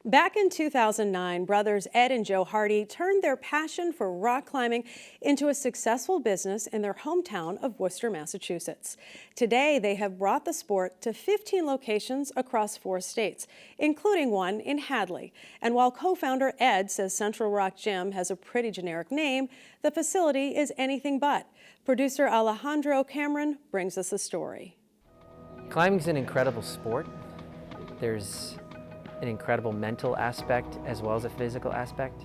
Back in 2009, brothers Ed and Joe Hardy turned their passion for rock climbing into a successful business in their hometown of Worcester, Massachusetts. Today, they have brought the sport to 15 locations across 4 states, including one in Hadley. And while co-founder Ed says Central Rock Gym has a pretty generic name, the facility is anything but. Producer Alejandro Cameron brings us the story. Climbing's an incredible sport. There's an incredible mental aspect as well as a physical aspect.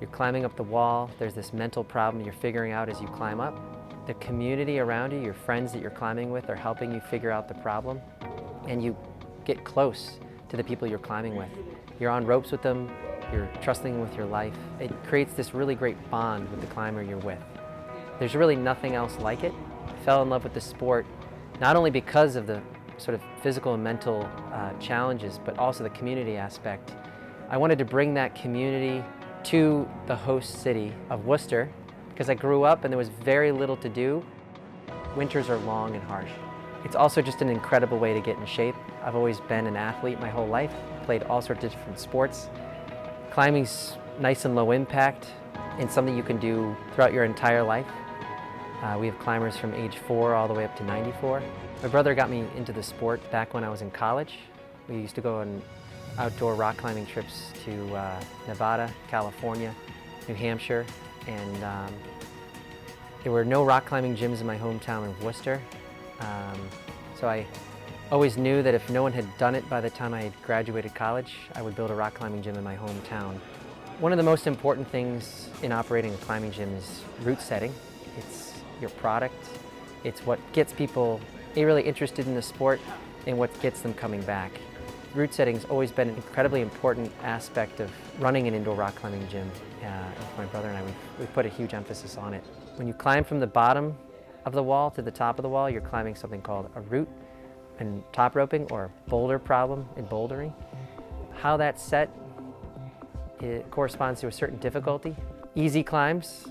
You're climbing up the wall, there's this mental problem you're figuring out as you climb up. The community around you, your friends that you're climbing with, are helping you figure out the problem, and you get close to the people you're climbing with. You're on ropes with them, you're trusting them with your life. It creates this really great bond with the climber you're with. There's really nothing else like it. I fell in love with the sport not only because of the sort of physical and mental challenges, but also the community aspect. I wanted to bring that community to the host city of Worcester because I grew up and there was very little to do. Winters are long and harsh. It's also just an incredible way to get in shape. I've always been an athlete my whole life, played all sorts of different sports. Climbing's nice and low impact and something you can do throughout your entire life. We have climbers from age 4 all the way up to 94. My brother got me into the sport back when I was in college. We used to go on outdoor rock climbing trips to Nevada, California, New Hampshire, and there were no rock climbing gyms in my hometown of Worcester. So I always knew that if no one had done it by the time I had graduated college, I would build a rock climbing gym in my hometown. One of the most important things in operating a climbing gym is route setting. It's your product. It's what gets people really interested in the sport and what gets them coming back. Route setting's always been an incredibly important aspect of running an indoor rock climbing gym. My brother and I, we put a huge emphasis on it. When you climb from the bottom of the wall to the top of the wall, you're climbing something called a route in top roping, or a boulder problem in bouldering. How that's set, it corresponds to a certain difficulty. Easy climbs,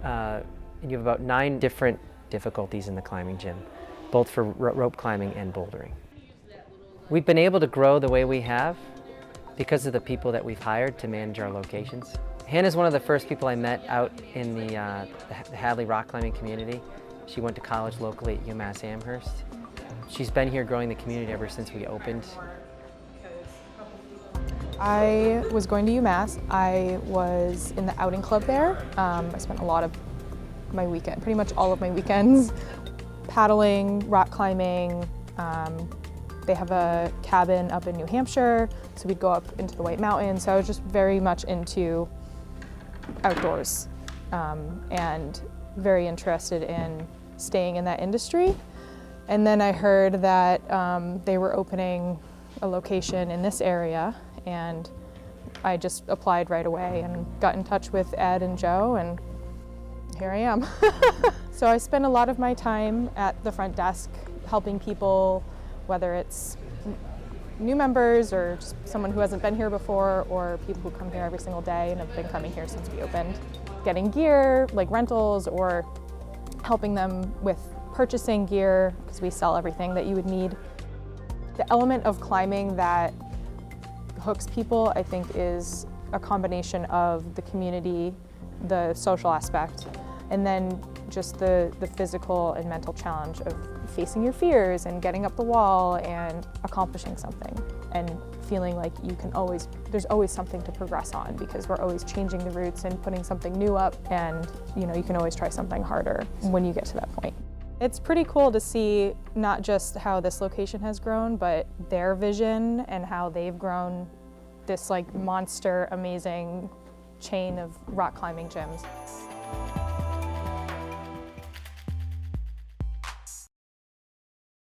and you have about 9 different difficulties in the climbing gym, both for rope climbing and bouldering. We've been able to grow the way we have because of the people that we've hired to manage our locations. Hannah's one of the first people I met out in the Hadley rock climbing community. She went to college locally at UMass Amherst. She's been here growing the community ever since we opened. I was going to UMass. I was in the outing club there. I spent a lot of my weekend, pretty much all of my weekends, paddling, rock climbing. They have a cabin up in New Hampshire, so we'd go up into the White Mountains. So I was just very much into outdoors and very interested in staying in that industry. And then I heard that they were opening a location in this area, and I just applied right away and got in touch with Ed and Joe, and here I am. So I spend a lot of my time at the front desk helping people, whether it's new members or just someone who hasn't been here before, or people who come here every single day and have been coming here since we opened. Getting gear, like rentals, or helping them with purchasing gear, because we sell everything that you would need. The element of climbing that hooks people, I think, is a combination of the community, the social aspect, and then just the physical and mental challenge of facing your fears and getting up the wall and accomplishing something and feeling like there's always something to progress on, because we're always changing the routes and putting something new up, and you can always try something harder when you get to that point. It's pretty cool to see not just how this location has grown, but their vision and how they've grown this monster amazing chain of rock climbing gyms.